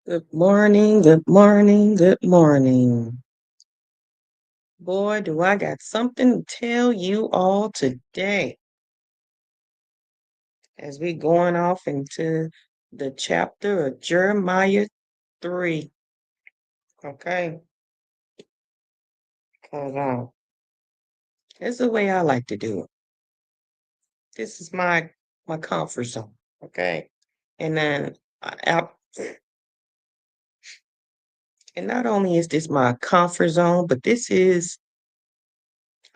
Good morning, good morning, good morning. Boy, do I got something to tell you all today as we going off into the chapter of Jeremiah 3. Okay, because it's the way I like to do it. This is my comfort zone. Okay, and then I, and not only is this my comfort zone, but this is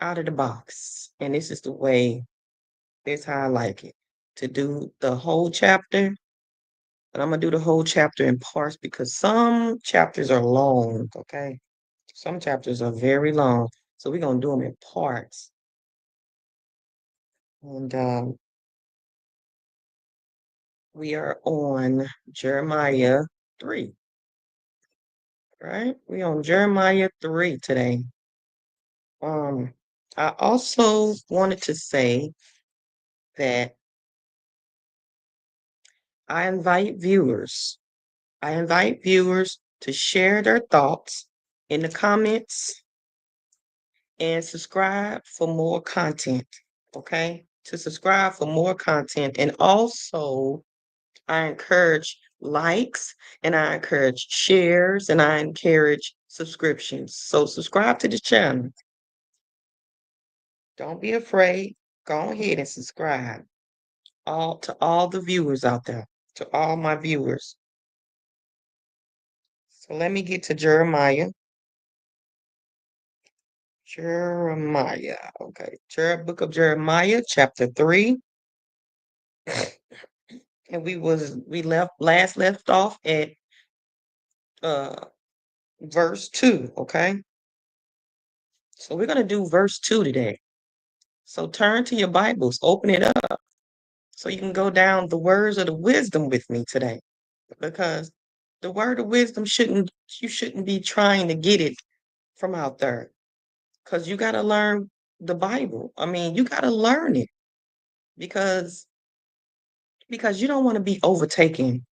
out of the box, and this is the way. This how I like it to do the whole chapter, but I'm gonna do the whole chapter in parts because some chapters are long, okay? Some chapters are very long, so we're gonna do them in parts. And we are on Jeremiah 3, right? We on Jeremiah 3 today. Um, I also wanted to say that I invite viewers. I invite viewers to share their thoughts in the comments and subscribe for more content. Okay. To subscribe for more content. And also, I encourage likes and I encourage shares and I encourage subscriptions. So, subscribe to the channel. Don't be afraid. Go ahead and subscribe. All the viewers out there, to all my viewers. So, let me get to Jeremiah. Jeremiah. Okay. Book of Jeremiah, chapter 3. And we left off at uh verse 2, okay? So we're gonna do verse 2 today. So turn to your Bibles, open it up so you can go down the words of the wisdom with me today. Because the word of wisdom you shouldn't be trying to get it from out there. Because you gotta learn the Bible. I mean, you gotta learn it because you don't want to be overtaken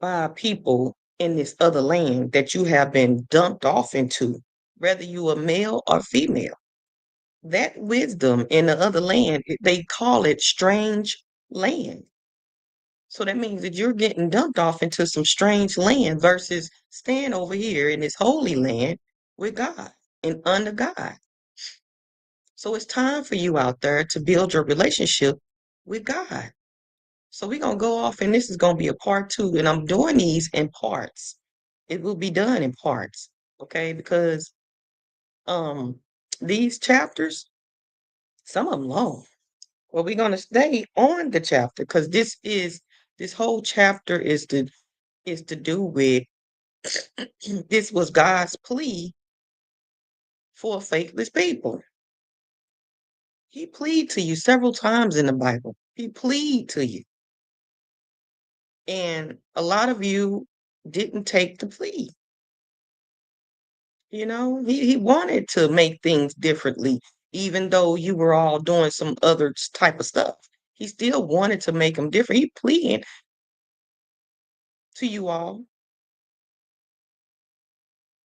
by people in this other land that you have been dumped off into, whether you are male or female. That wisdom in the other land, they call it strange land. So that means that you're getting dumped off into some strange land versus staying over here in this holy land with God and under God. So it's time for you out there to build your relationship with God. So we're gonna go off, and this is gonna be a part 2, and I'm doing these in parts. It will be done in parts, okay? Because um these chapters, some of them long. Well, we're gonna stay on the chapter because this whole chapter is to do with this was God's plea for faithless people. He plead to you several times in the Bible. He plead to you. And a lot of you didn't take the plea. You know, he wanted to make things differently, even though you were all doing some other type of stuff. He still wanted to make them different. He pleading to you all.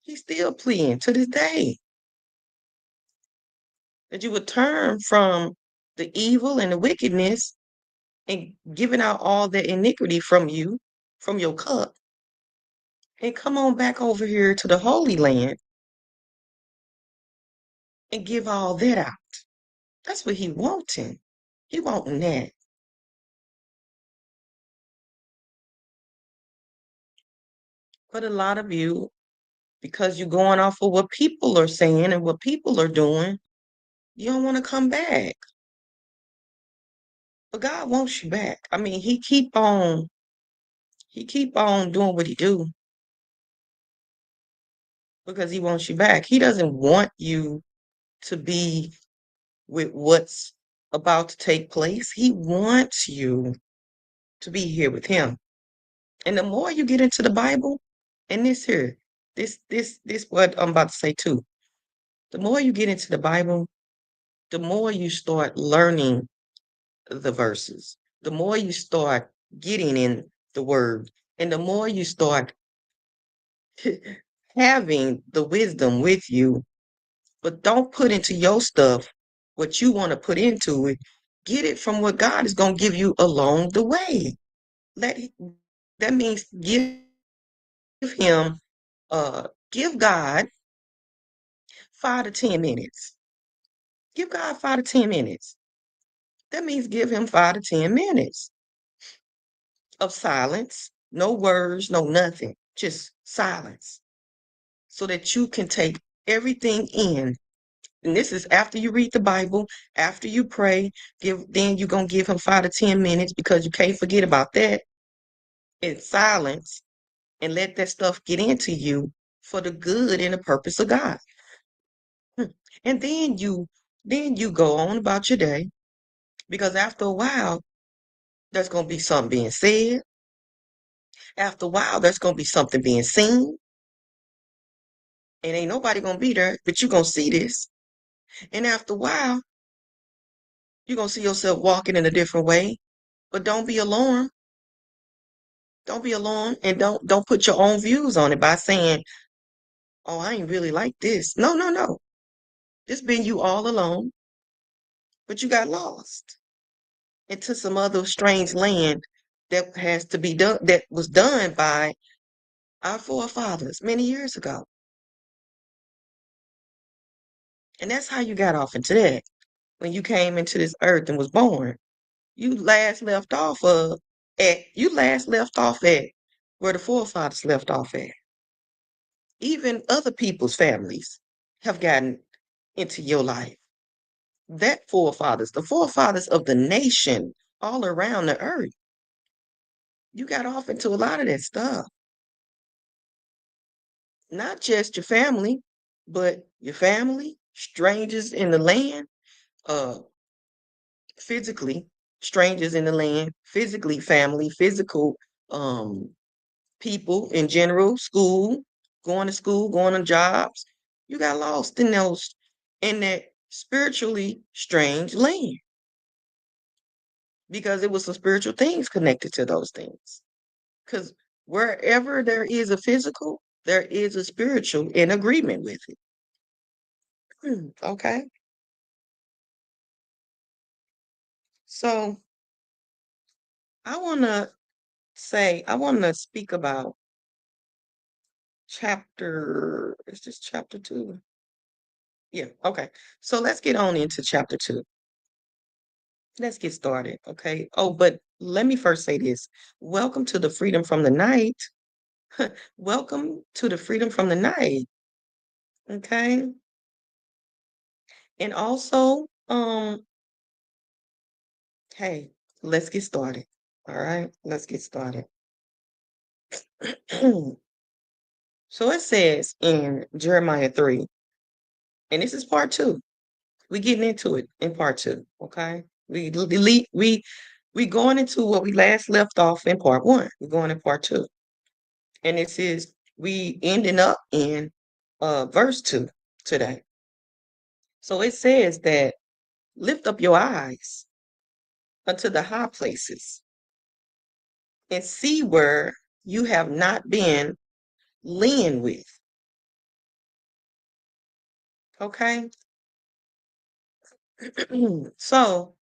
He's still pleading to this day that you would turn from the evil and the wickedness and giving out all that iniquity from you, from your cup, and come on back over here to the Holy Land and give all that out. That's what he wanting. He wanting that. But a lot of you, because you're going off of what people are saying and what people are doing, you don't want to come back. But God wants you back. I mean, he keep on doing what he do because he wants you back. He doesn't want you to be with what's about to take place. He wants you to be here with him. And the more you get into the Bible, and this what I'm about to say too. The more you get into the Bible, the more you start learning the verses, the more you start getting in the word, and the more you start having the wisdom with you, but don't put into your stuff what you want to put into it. Get it from what God is going to give you along the way. Let that means him give God 5 to 10 minutes. Give God 5 to 10 minutes. That means give him 5 to 10 minutes of silence, no words, no nothing, just silence, so that you can take everything in. And this is after you read the Bible, after you pray. Then you're gonna give him 5 to 10 minutes, because you can't forget about that, in silence, and let that stuff get into you for the good and the purpose of God. And then you go on about your day, because after a while there's gonna be something being said. After a while there's gonna be something being seen, and ain't nobody gonna be there, but you're gonna see this. And after a while you're gonna see yourself walking in a different way. But don't be alarmed. Don't be alarmed, and don't put your own views on it by saying, "Oh, I ain't really like this." No, no, no. It's been you all alone, but you got lost into some other strange land that has to be done, that was done by our forefathers many years ago. And that's how you got off into that when you came into this earth and was born. You last left off at where the forefathers left off at. Even other people's families have gotten into your life. The forefathers of the nation all around the earth, you got off into a lot of that stuff. Not just your family, but your family, strangers in the land, uh, physically, strangers in the land, physically, family, physical, um, people in general, school, going on jobs. You got lost in that spiritually strange land, because it was some spiritual things connected to those things. Because wherever there is a physical, there is a spiritual in agreement with it. Okay. So I want to speak about is this chapter 2? Yeah, okay. So let's get on into chapter 2. Let's get started, okay? Oh, but let me first say this. Welcome to the Freedom from the Night. Welcome to the Freedom from the Night, okay? And also, hey, let's get started. All right, let's get started. So it says in Jeremiah 3, and this is part 2. We getting into it in part 2, okay? We going into what we last left off in part 1. We're going in part 2. And it says we ending up in verse 2 today. So it says that lift up your eyes unto the high places and see where you have not been lean with. Okay. so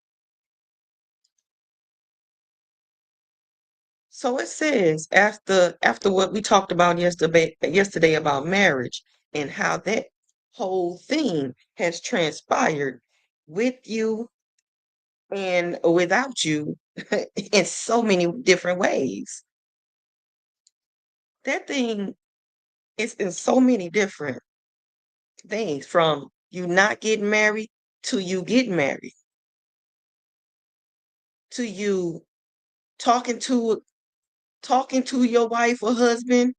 so it says, after what we talked about yesterday about marriage, and how that whole thing has transpired with you and without you in so many different ways. That thing is in so many different things, from you not getting married to you getting married, to you talking to your wife or husband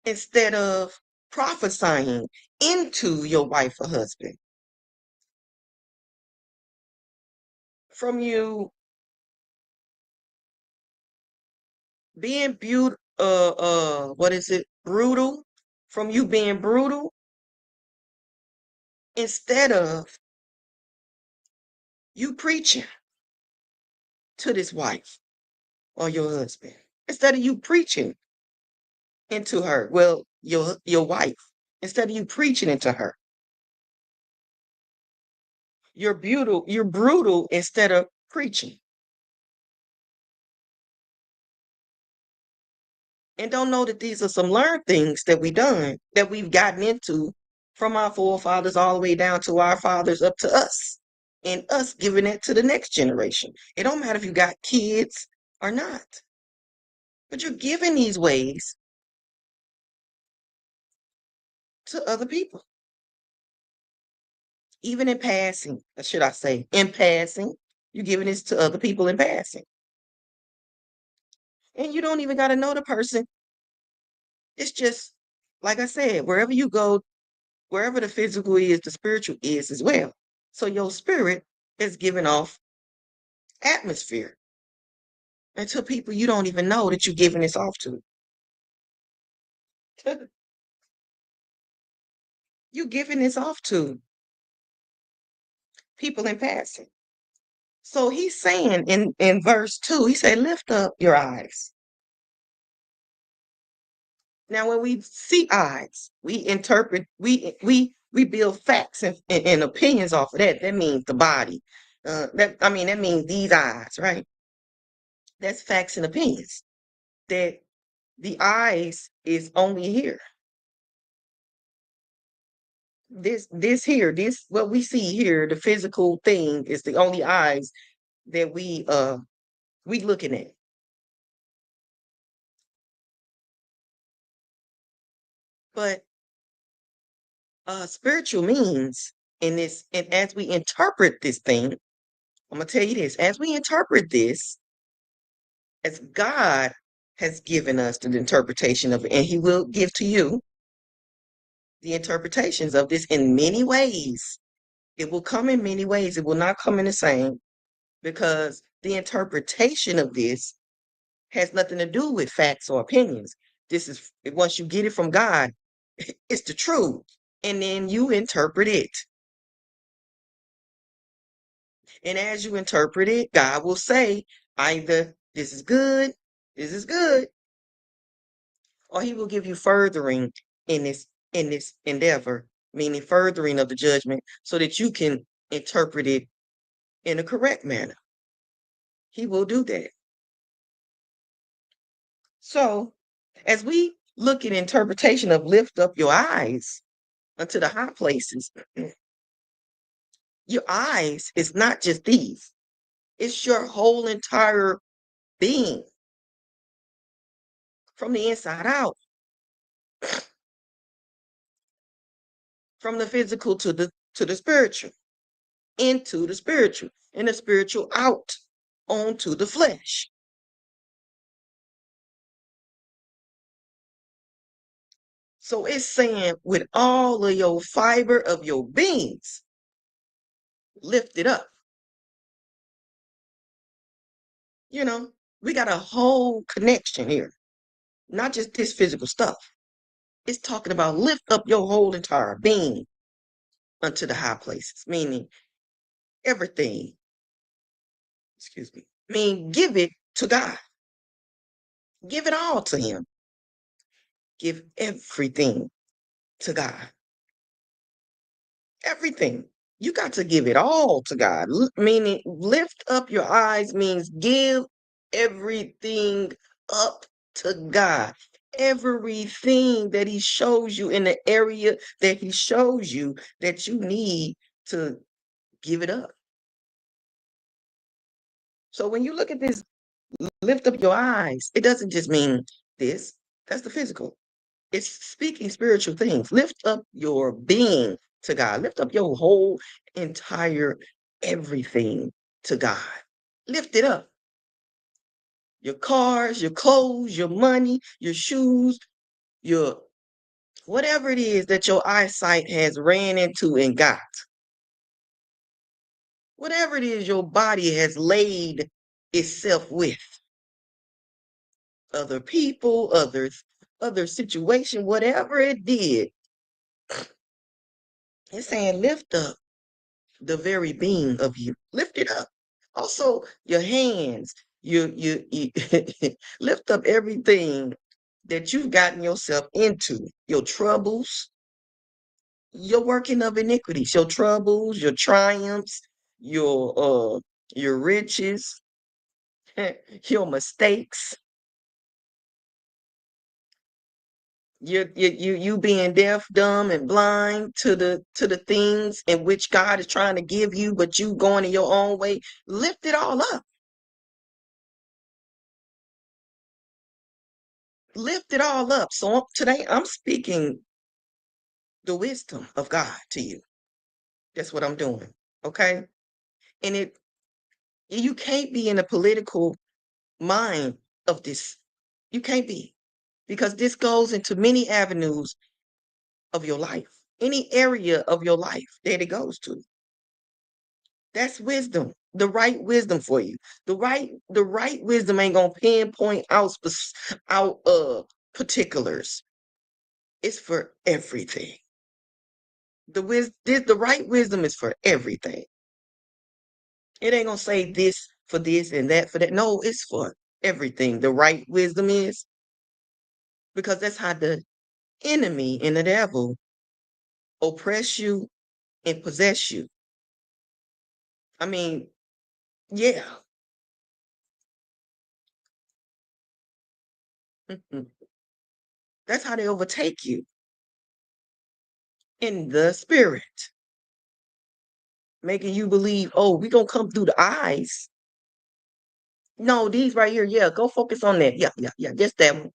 instead of prophesying into your wife or husband, from you being what is it, brutal, from you being brutal instead of you preaching to this wife or your husband, instead of you preaching into her. Well, your wife. Instead of you preaching into her. You're brutal instead of preaching. And don't know that these are some learned things that we've gotten into from our forefathers all the way down to our fathers up to us. And us giving it to the next generation. It don't matter if you got kids or not. But you're giving these ways to other people. Even in passing, or should I say, in passing, you're giving this to other people in passing. And you don't even got to know the person. It's just, like I said, wherever you go, wherever the physical is, the spiritual is as well. So your spirit is giving off atmosphere and to people you don't even know that you're giving this off to. You're giving this off to people in passing. So he's saying in verse 2, he said, lift up your eyes. Now, when we see eyes, we interpret, we build facts and opinions off of that. That means the body. That means these eyes, right? That's facts and opinions. That the eyes is only here. This what we see here, the physical thing is the only eyes that we looking at. But spiritual means in this, and as we interpret this thing, I'm gonna tell you this, as we interpret this, as God has given us the interpretation of it, and He will give to you the interpretations of this in many ways. It will come in many ways. It will not come in the same because the interpretation of this has nothing to do with facts or opinions. This is once you get it from God, it's the truth. And then you interpret it. And as you interpret it, God will say either this is good, or He will give you furthering in this endeavor, meaning furthering of the judgment, so that you can interpret it in a correct manner. He will do that. So, as we look at interpretation of lift up your eyes unto the high places, your eyes is not just these, it's your whole entire being from the inside out, from the physical to the spiritual, into the spiritual, and the spiritual out onto the flesh. So it's saying with all of your fiber of your beings, lift it up. You know, we got a whole connection here, not just this physical stuff. It's talking about lift up your whole entire being unto the high places, meaning everything. Excuse me. I mean, give it to God. Give it all to Him. Give everything to God. Everything. You got to give it all to God. Meaning, lift up your eyes means give everything up to God. Everything that He shows you in the area that He shows you that you need to give it up. So when you look at this, lift up your eyes, it doesn't just mean this, that's the physical. It's speaking spiritual things. Lift up your being to God. Lift up your whole entire everything to God. Lift it up. Your cars, your clothes, your money, your shoes, your whatever it is that your eyesight has ran into and got. Whatever it is your body has laid itself with. Other people, other situation, whatever it did. It's saying lift up the very being of you. Lift it up. Also, your hands, you lift up everything that you've gotten yourself into, your troubles, your working of iniquities, your troubles, your triumphs, your riches, your mistakes, you being deaf, dumb, and blind to the things in which God is trying to give you, but you going in your own way. Lift it all up. Lift it all up. So today I'm speaking the wisdom of God to you. That's what I'm doing. Okay. And you can't be in a political mind of this. You can't be, because this goes into many avenues of your life, any area of your life that it goes to. That's wisdom, the right wisdom for you. The right wisdom ain't gonna pinpoint out particulars. It's for everything. The right wisdom is for everything. It ain't gonna say this for this and that for that. No, it's for everything. The right wisdom is, because that's how the enemy and the devil oppress you and possess you. I mean, yeah. Mhm. That's how they overtake you in the spirit, making you believe, oh, we gonna come through the eyes. No, these right here, yeah, go focus on that. Yeah, yeah, yeah, just that one.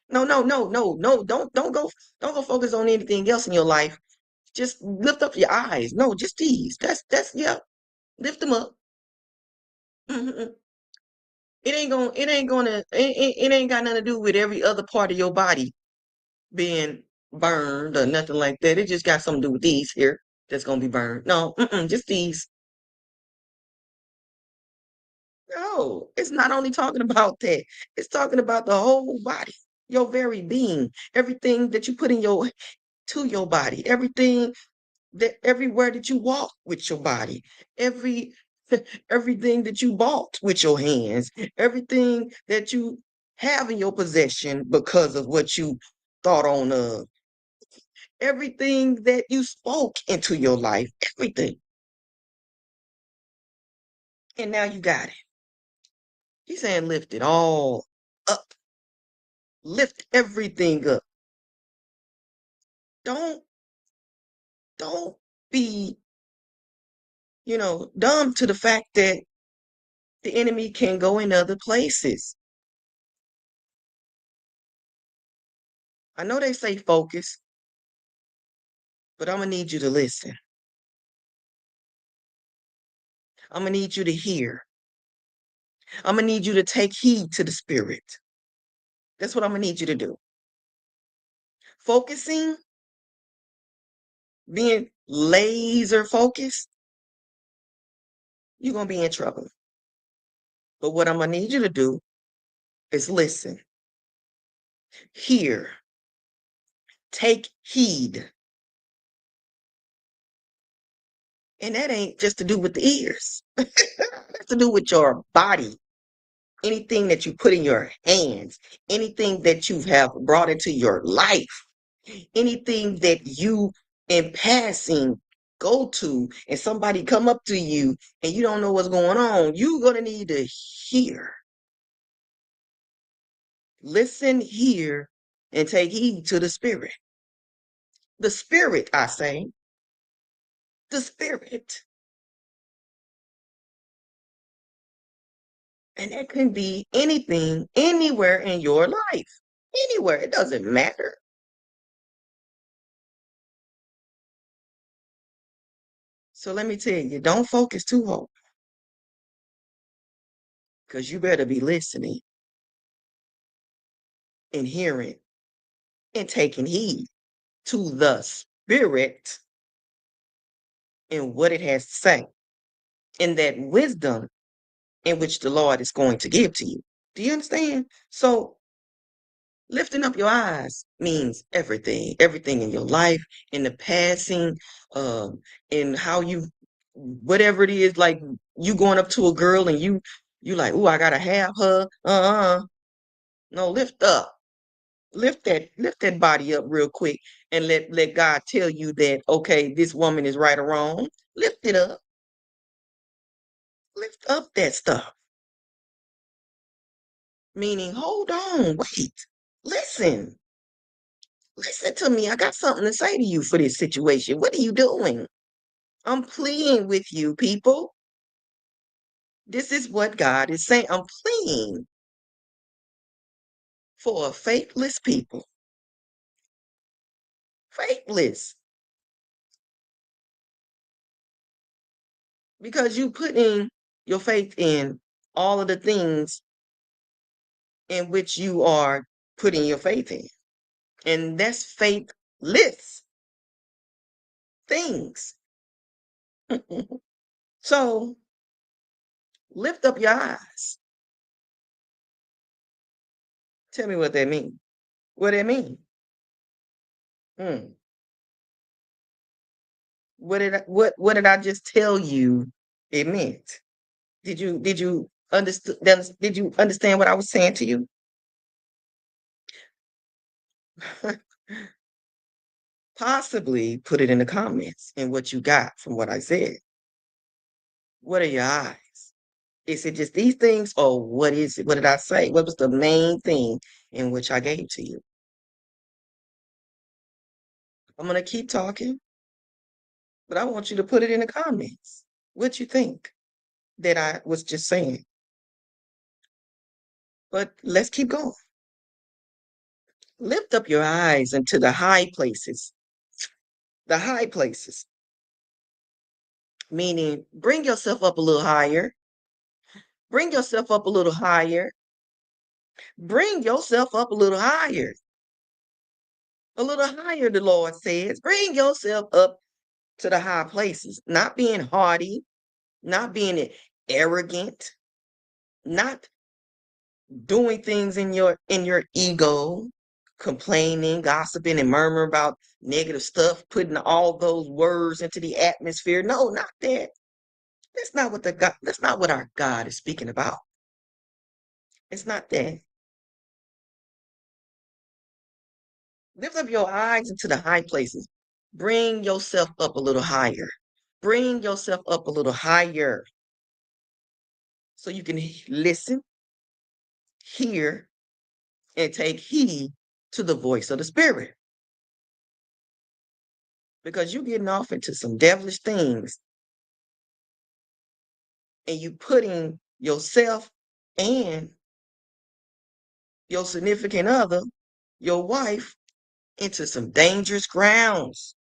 No, no, no, no, no, don't go focus on anything else in your life. Just lift up your eyes. No, just these. That's yeah. Lift them up. Mhm. It ain't got nothing to do with every other part of your body being burned or nothing like that. It just got something to do with these here that's gonna be burned. No, just these. No, it's not only talking about that. It's talking about the whole body, your very being, everything that you put in your body, everything that everywhere that you walk with your body, every everything that you bought with your hands, everything that you have in your possession because of what you thought on everything that you spoke into your life, everything. And now you got it. He's saying lift it all up. Lift everything up. Don't don't be, dumb to the fact that the enemy can go in other places. I know they say focus, but I'm gonna need you to listen. I'm gonna need you to hear. I'm gonna need you to take heed to the spirit. That's what I'm gonna need you to do. Focusing, being laser focused, you're gonna be in trouble. But what I'm gonna need you to do is listen, hear, take heed. And that ain't just to do with the ears. That's to do with your body. Anything that you put in your hands, anything that you have brought into your life, anything that you in passing go to, and somebody come up to you and you don't know what's going on, you're going to need to hear, listen, hear, and take heed to the spirit. The spirit, I say, the spirit. And that can be anything, anywhere in your life. Anywhere. It doesn't matter. So let me tell you, don't focus too hard, because you better be listening and hearing and taking heed to the spirit and what it has to say, and that wisdom in which the Lord is going to give to you. Do you understand? So lifting up your eyes means everything, everything in your life, in the passing, in how you, whatever it is, like you going up to a girl and you like, oh, I gotta have her. No, lift up. Lift that body up real quick and let God tell you that, okay, this woman is right or wrong. Lift it up. Lift up that stuff. Meaning, hold on, wait, listen. Listen to me. I got something to say to you for this situation. What are you doing? I'm pleading with you, people. This is what God is saying. I'm pleading for a faithless people. Faithless. Because you putting your faith in all of the things in which you are putting your faith in. And that's faithless things. So lift up your eyes. Tell me what that means. What it mean? Hmm. What did I just tell you it meant? Did you understand what I was saying to you? Possibly put it in the comments and what you got from what I said. What are your eyes? Is it just these things or what is it? What did I say? What was the main thing in which I gave to you? I'm gonna keep talking, but I want you to put it in the comments. What you think that I was just saying. But let's keep going. Lift up your eyes into the high places. The high places, meaning bring yourself up a little higher. Bring yourself up a little higher. Bring yourself up a little higher. A little higher, the Lord says. Bring yourself up to the high places, not being haughty, not being arrogant, not doing things in your ego, complaining, gossiping, and murmuring about negative stuff, putting all those words into the atmosphere. No, not that. That's not what our God is speaking about. It's not that. Lift up your eyes into the high places. Bring yourself up a little higher. Bring yourself up a little higher so you can listen, hear, and take heed to the voice of the Spirit. Because you're getting off into some devilish things and you putting yourself and your significant other, your wife, into some dangerous grounds.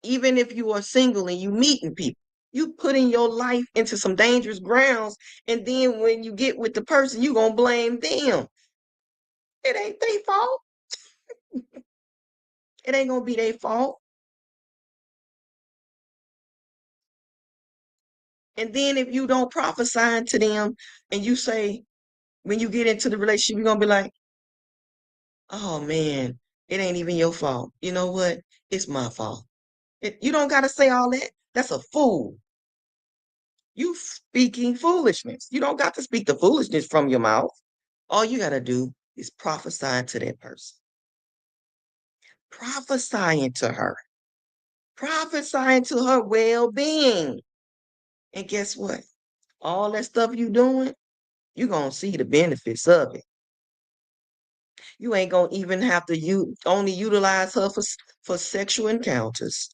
Even if you are single and you meeting people, you putting your life into some dangerous grounds, and then when you get with the person, you gonna blame them. It ain't their fault. It ain't gonna be their fault. And then if you don't prophesy to them and you say, when you get into the relationship, you're gonna be like, oh man, it ain't even your fault. You know what? It's my fault. You don't gotta say all that. That's a fool. You speaking foolishness. You don't got to speak the foolishness from your mouth. All you got to do is prophesy to that person. Prophesying to her. Prophesying to her well-being. And guess what? All that stuff you doing, you're going to see the benefits of it. You ain't going to even have to only utilize her for sexual encounters.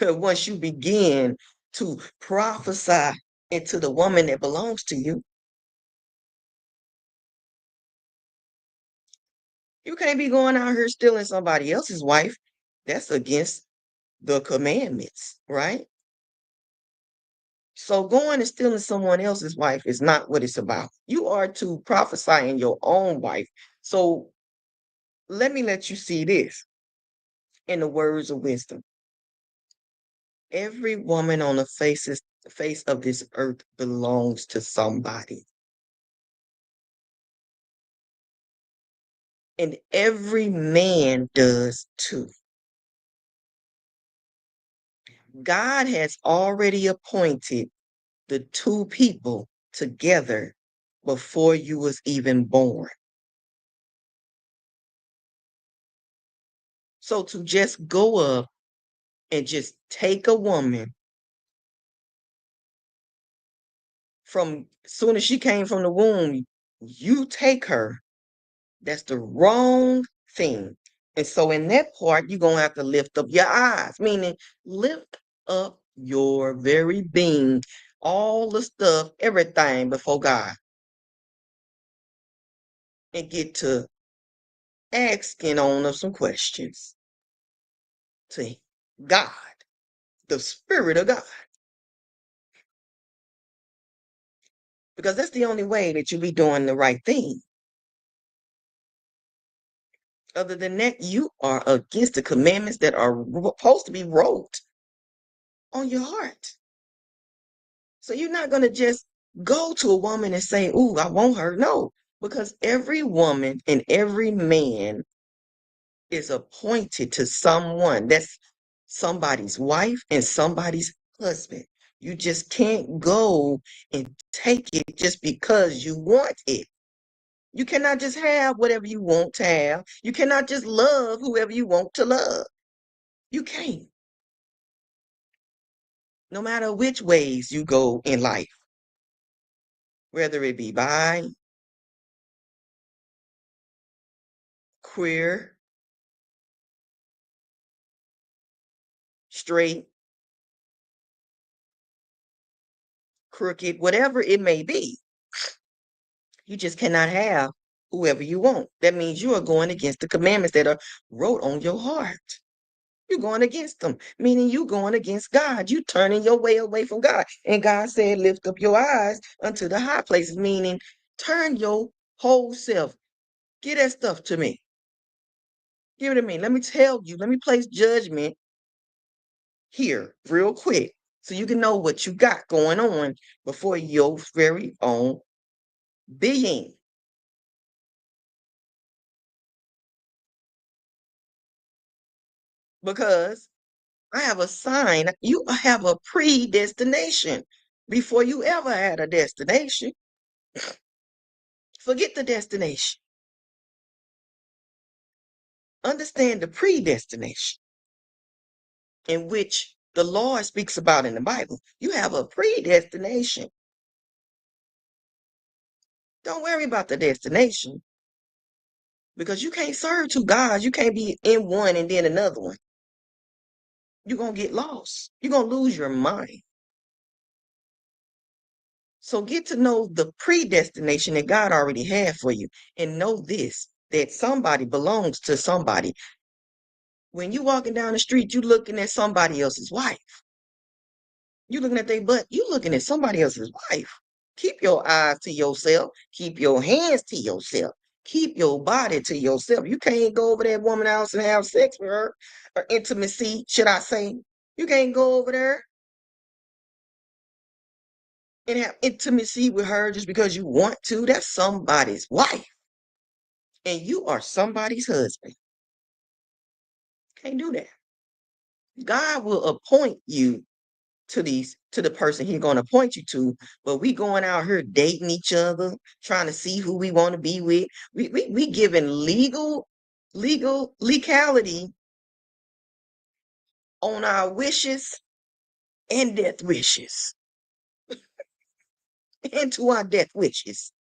Once you begin to prophesy into the woman that belongs to you, you can't be going out here stealing somebody else's wife. That's against the commandments, right? So going and stealing someone else's wife is not what it's about. You are to prophesy in your own wife. So let me let you see this in the words of wisdom. Every woman on the face of this earth belongs to somebody. And every man does too. God has already appointed the two people together before you was even born. So to just go up and just take a woman from soon as she came from the womb, you take her. That's the wrong thing. And so in that part, you're gonna have to lift up your eyes, meaning lift up your very being, all the stuff, everything before God, and get to asking on of some questions to God, the Spirit of God. Because that's the only way that you be doing the right thing. Other than that, you are against the commandments that are supposed to be wrote on your heart. So you're not going to just go to a woman and say, "Ooh, I want her." No, because every woman and every man is appointed to someone. That's somebody's wife and somebody's husband. You just can't go and take it just because you want it. You cannot just have whatever you want to have. You cannot just love whoever you want to love. You can't. No matter which ways you go in life, whether it be bi, queer, straight, crooked, whatever it may be, you just cannot have whoever you want. That means you are going against the commandments that are wrote on your heart. You're going against them, meaning you going against God. You turning your way away from God. And God said, lift up your eyes unto the high places, meaning turn your whole self. Give that stuff to me. Give it to me. Let me tell you. Let me place judgment here real quick so you can know what you got going on before your very own being. Because I have a sign. You have a predestination before you ever had a destination. Forget the destination. Understand the predestination in which the Lord speaks about in the Bible. You have a predestination. Don't worry about the destination because you can't serve two gods. You can't be in one and then another one. You're going to get lost. You're going to lose your mind. So get to know the predestination that God already had for you and know this, that somebody belongs to somebody. When you walking down the street, you looking at somebody else's wife. You looking at their butt, you looking at somebody else's wife. Keep your eyes to yourself. Keep your hands to yourself. Keep your body to yourself. You can't go over that woman's house and have sex with her or intimacy, should I say. You can't go over there and have intimacy with her just because you want to. That's somebody's wife. And you are somebody's husband. Can't do that. God will appoint you to the person he's going to point you to, but we going out here dating each other, trying to see who we want to be with. We giving legality on our wishes and death wishes, and to our death wishes,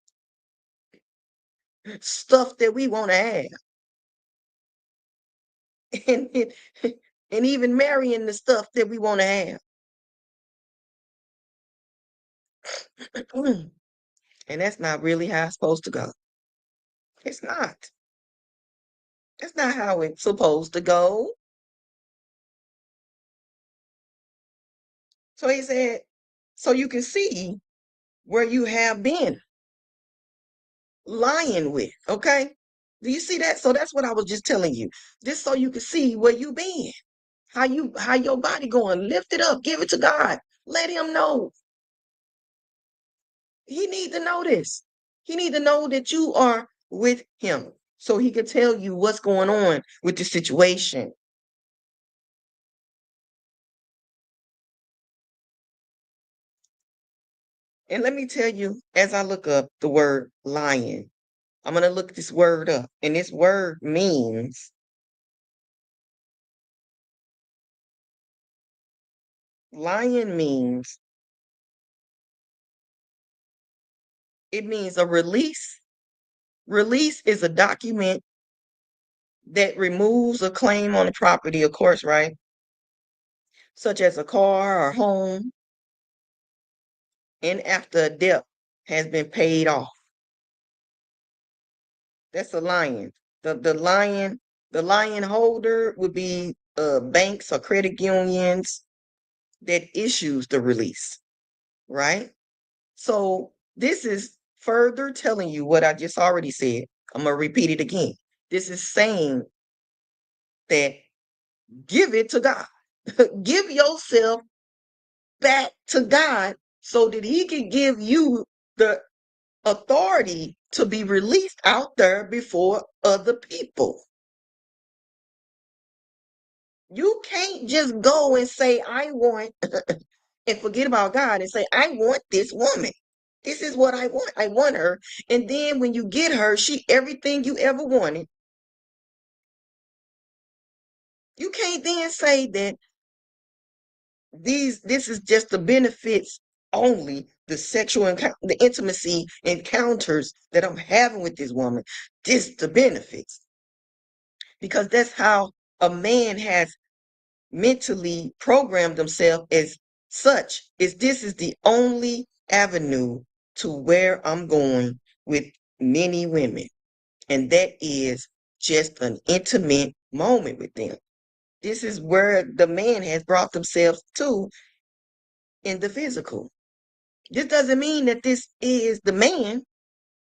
stuff that we want to have, and and even marrying the stuff that we want to have. And that's not really how it's supposed to go. It's not. That's not how it's supposed to go. So he said, so you can see where you have been lying with. Okay. Do you see that? So that's what I was just telling you. Just so you can see where you been. How your body going. Lift it up. Give it to God. Let him know. He need to know this. He need to know that you are with him. So he can tell you what's going on with the situation. And let me tell you, as I look up the word lion, I'm going to look this word up. And this word means, lion means, it means a release. Release is a document that removes a claim on the property, of course, right? Such as a car or home, and after a debt has been paid off. That's a lion. The lion holder would be banks or credit unions that issues the release, right? So this is further telling you what I just already said. I'm gonna repeat it again. This is saying that give it to God. Give yourself back to God so that He can give you the authority to be released out there before other people. You can't just go and say, I want, and forget about God and say, I want this woman. This is what I want. I want her. And then when you get her, she everything you ever wanted. You can't then say that this is just the benefits only, the sexual encounter, the intimacy encounters that I'm having with this woman. This the benefits. Because that's how a man has mentally programmed themselves as such, is this is the only avenue to where I'm going with many women. And that is just an intimate moment with them. This is where the man has brought themselves to in the physical. This doesn't mean that this is the man.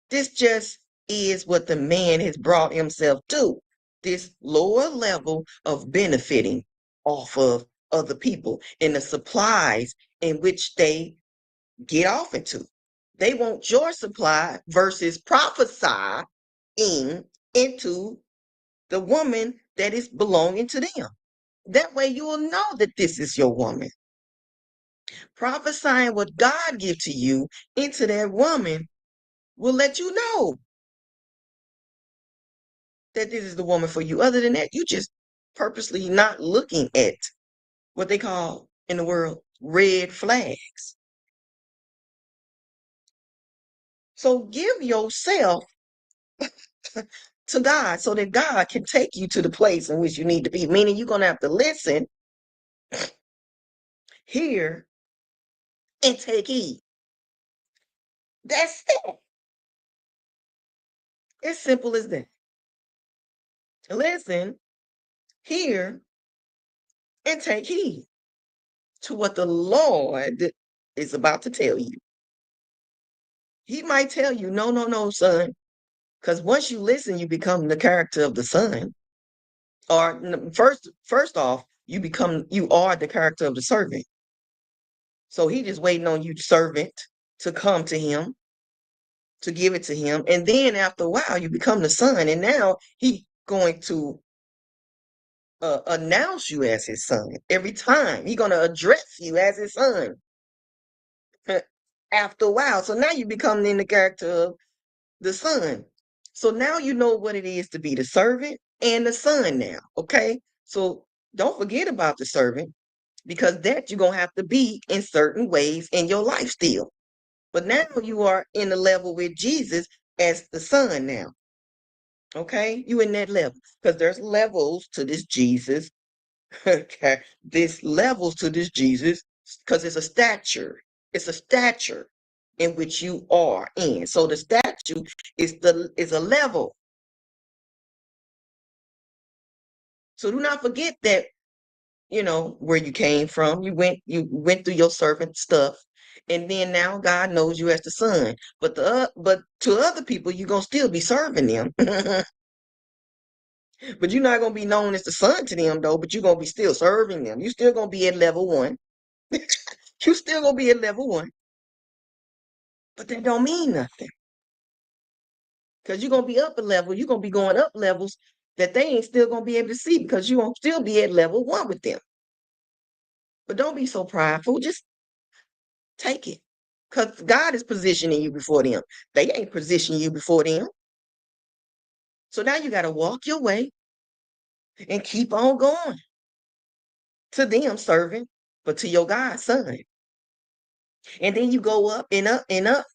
This just is what the man has brought himself to. This lower level of benefiting off of other people and the supplies in which they get off into. They want your supply versus prophesying into the woman that is belonging to them. That way you will know that this is your woman. Prophesying what God gives to you into that woman will let you know that this is the woman for you. Other than that, you just purposely not looking at what they call in the world red flags. So give yourself to God so that God can take you to the place in which you need to be. Meaning you're going to have to listen, hear, and take heed. That's it. As simple as that. Listen, hear, and take heed to what the Lord is about to tell you. He might tell you, no, no, no, son. Because once you listen, you become the character of the son. Or first off, you are the character of the servant. So he just waiting on you, servant, to come to him, to give it to him. And then after a while, you become the son. And now he going to announce you as his son every time. He's going to address you as his son after a while. So now you become in the character of the son. So now you know what it is to be the servant and the son now. Okay. So don't forget about the servant because that you're going to have to be in certain ways in your life still. But now you are in the level with Jesus as the son now. Okay. You in that level because there's levels to this Jesus. Okay. There's levels to this Jesus because it's a stature. It's a stature in which you are in. So the statue is a level. So do not forget that, where you came from. You went through your servant stuff. And then now God knows you as the son. But to other people, you're gonna still be serving them. But you're not gonna be known as the son to them though, but you're gonna be still serving them. You still gonna be at level one. You still gonna be at level one. But that don't mean nothing. Because you're gonna be up a level, you're gonna be going up levels that they ain't still gonna be able to see because you won't still be at level one with them. But don't be so prideful. Just take it. Because God is positioning you before them. They ain't positioning you before them. So now you got to walk your way and keep on going to them serving, but to your God's son. And then you go up and up and up,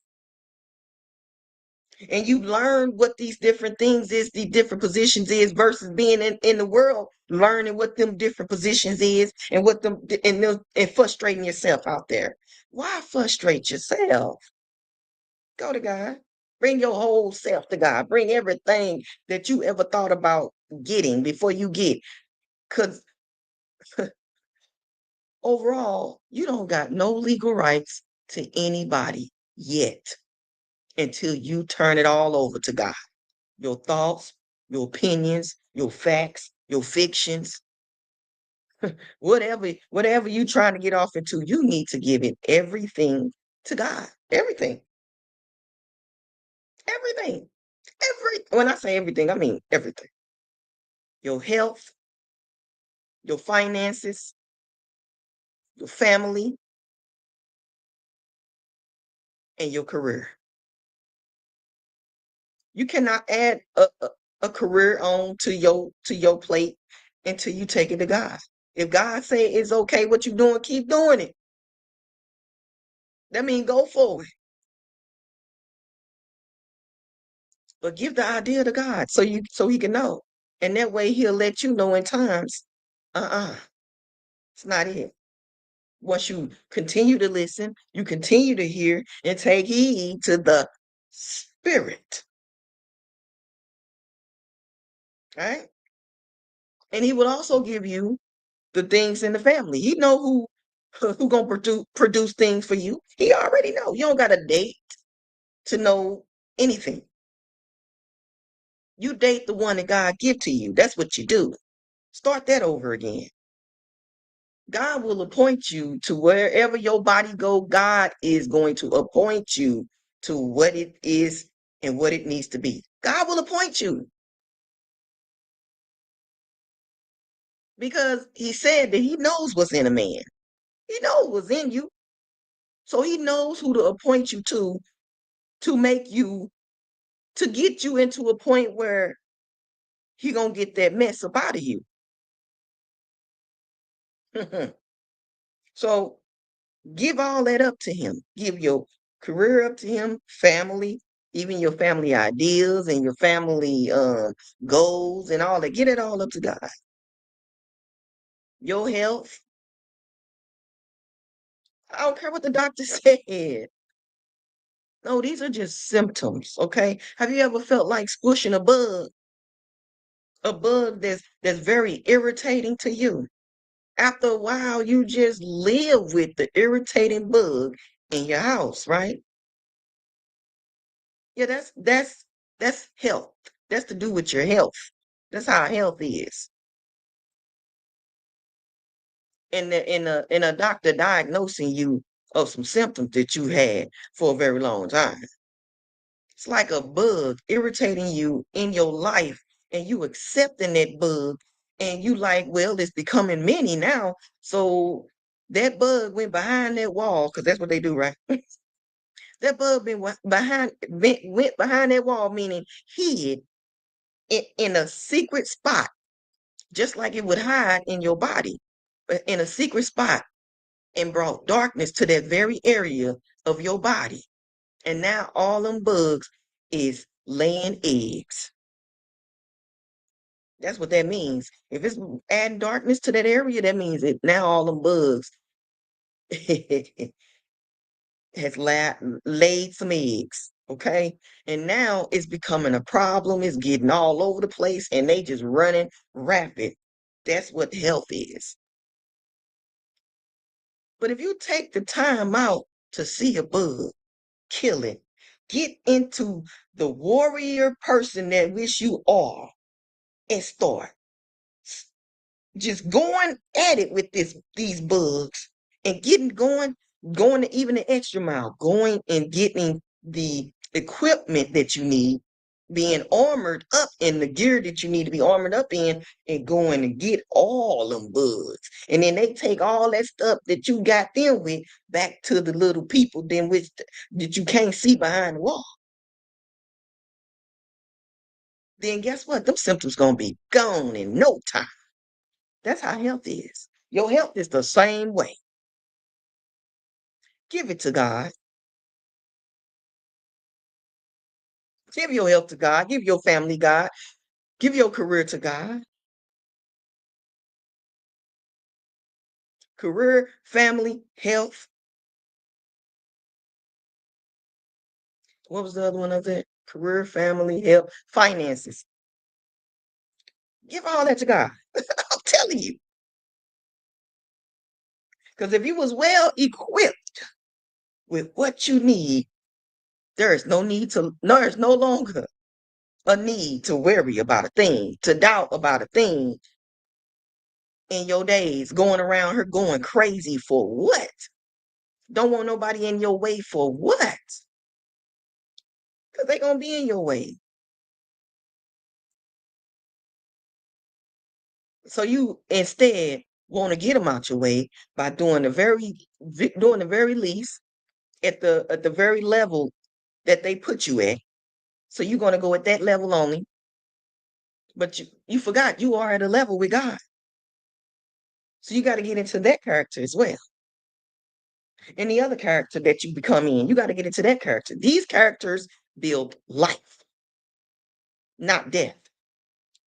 and you learn what these different things is, the different positions is, versus being in the world, learning what them different positions is and what them and frustrating yourself out there. Why frustrate yourself? Go to God. Bring your whole self to God. Bring everything that you ever thought about getting before you get. Because overall, you don't got no legal rights to anybody yet until you turn it all over to God. Your thoughts, your opinions, your facts, your fictions, whatever you trying to get off into, you need to give it everything to God. Everything. Everything. When I say everything, I mean everything. Your health, your finances, your family, and your career. You cannot add a career on to your plate until you take it to God. If God say it's okay what you're doing, keep doing it. That means go forward. But give the idea to God so he can know. And that way he'll let you know in times, it's not it. Once you continue to listen, you continue to hear and take heed to the spirit. Right? And he will also give you the things in the family. He know who gonna produce things for you. He already know. You don't got a date to know anything. You date the one that God give to you. That's what you do. Start that over again. God will appoint you to wherever your body go. God is going to appoint you to what it is and what it needs to be. God will appoint you because he said that he knows what's in a man. He knows what's in you. So he knows who to appoint you to make you, to get you into a point where he gonna get that mess up out of you. So give all that up to him. Give your career up to him, family, even your family ideas and your family goals and all that. Get it all up to God. Your health. I don't care what the doctor said. No, these are just symptoms, okay? Have you ever felt like squishing a bug? A bug that's very irritating to you. After a while, you just live with the irritating bug in your house, right? Yeah, that's health. That's to do with your health. That's how health is. And a doctor diagnosing you of some symptoms that you had for a very long time. It's like a bug irritating you in your life, and you accepting that bug, and you like, well, it's becoming many now. So that bug went behind that wall, because that's what they do, right? That bug went behind that wall, meaning hid in a secret spot, just like it would hide in your body, but in a secret spot, and brought darkness to that very area of your body. And now all them bugs is laying eggs. That's what that means. If it's adding darkness to that area, that means that now all them bugs has laid some eggs. Okay. And now it's becoming a problem. It's getting all over the place and they just running rapid. That's what health is. But if you take the time out to see a bug, kill it, get into the warrior person that which you are, and start just going at it with these bugs and getting going to even an extra mile, going and getting the equipment that you need being armored up in the gear that you need to be armored up in and going and get all them bugs. And then they take all that stuff that you got them with back to the little people then which that you can't see behind the wall. Then guess what? Them symptoms gonna be gone in no time. That's how health is. Your health is the same way. Give it to God. Give your health to God. Give your family God. Give your career to God. Career, family, health. What was the other one of that? Career, family, health, finances. Give all that to God. I'm telling you. Because if you was well equipped with what you need, there's no longer a need to worry about a thing, to doubt about a thing in your days, going around here going crazy for what? Don't want nobody in your way for what? Because they're going to be in your way. So you instead want to get them out your way by doing the very least at the very level that they put you at. So you're going to go at that level only. But you forgot you are at a level with God. So you got to get into that character as well. And the other character that you become in, you got to get into that character. These characters build life, not death.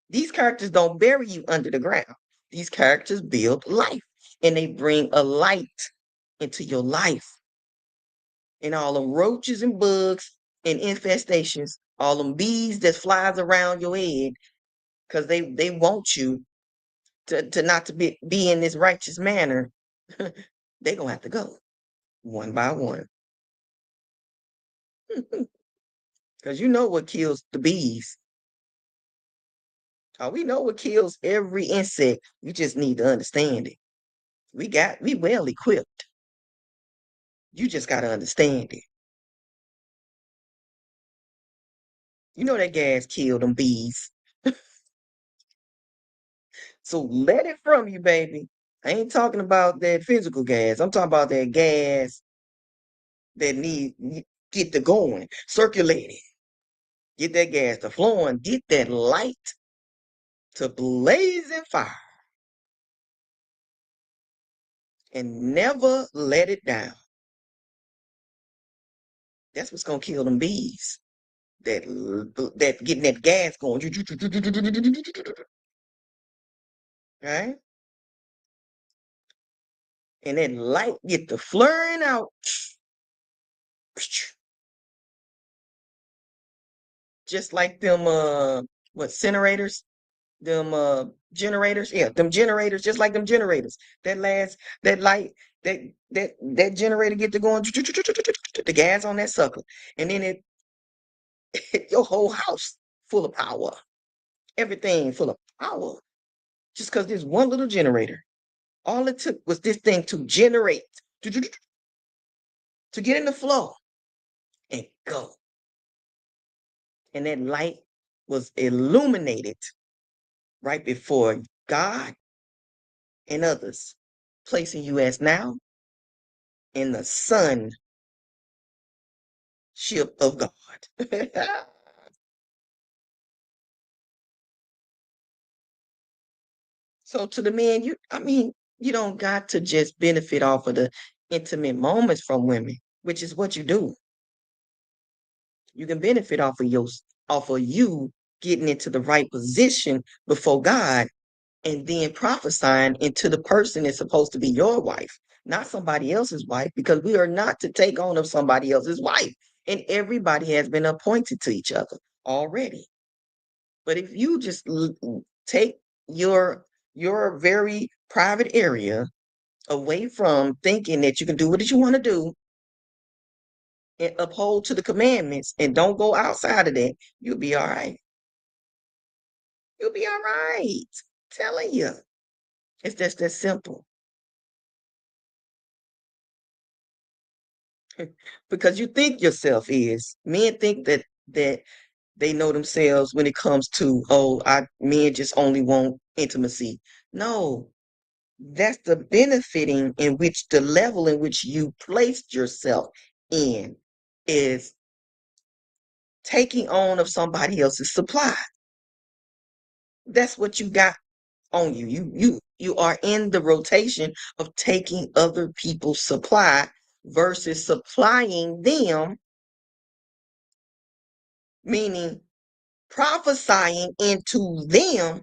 These characters don't bury you under the ground. These characters build life and they bring a light into your life. And all them roaches and bugs and infestations, all them bees that flies around your head, because they want you to not to be in this righteous manner, they gonna have to go one by one. Because you know what kills the bees. Oh, we know what kills every insect. We just need to understand it. We well equipped. You just gotta understand it. You know that gas killed them bees. So let it from you, baby. I ain't talking about that physical gas. I'm talking about that gas that get the going, circulating. Get that gas to flowing. Get that light to blazing fire. And never let it down. That's what's gonna kill them bees. That getting that gas going. Right? And that light get the flaring out. Just like them what incinerators, them generators. Yeah, them generators, just like them generators. That light, that generator get to going the gas on that sucker. And then your whole house full of power. Everything full of power. Just because there's one little generator. All it took was this thing to generate, to get in the flow and go. And that light was illuminated right before God and others, placing you as now in the sonship of God. So to the men, you don't got to just benefit off of the intimate moments from women, which is what you do. You can benefit off of you getting into the right position before God and then prophesying into the person that's supposed to be your wife, not somebody else's wife, because we are not to take on of somebody else's wife. And everybody has been appointed to each other already. But if you just take your very private area away from thinking that you can do what you want to do and uphold to the commandments and don't go outside of that, you'll be all right. You'll be all right. Telling you. It's just that simple. Because you think yourself is. Men think that they know themselves when it comes to, oh, men just only want intimacy. No, that's the benefiting in which the level in which you placed yourself in is taking on of somebody else's supply. That's what you got on you. You are in the rotation of taking other people's supply versus supplying them, meaning prophesying into them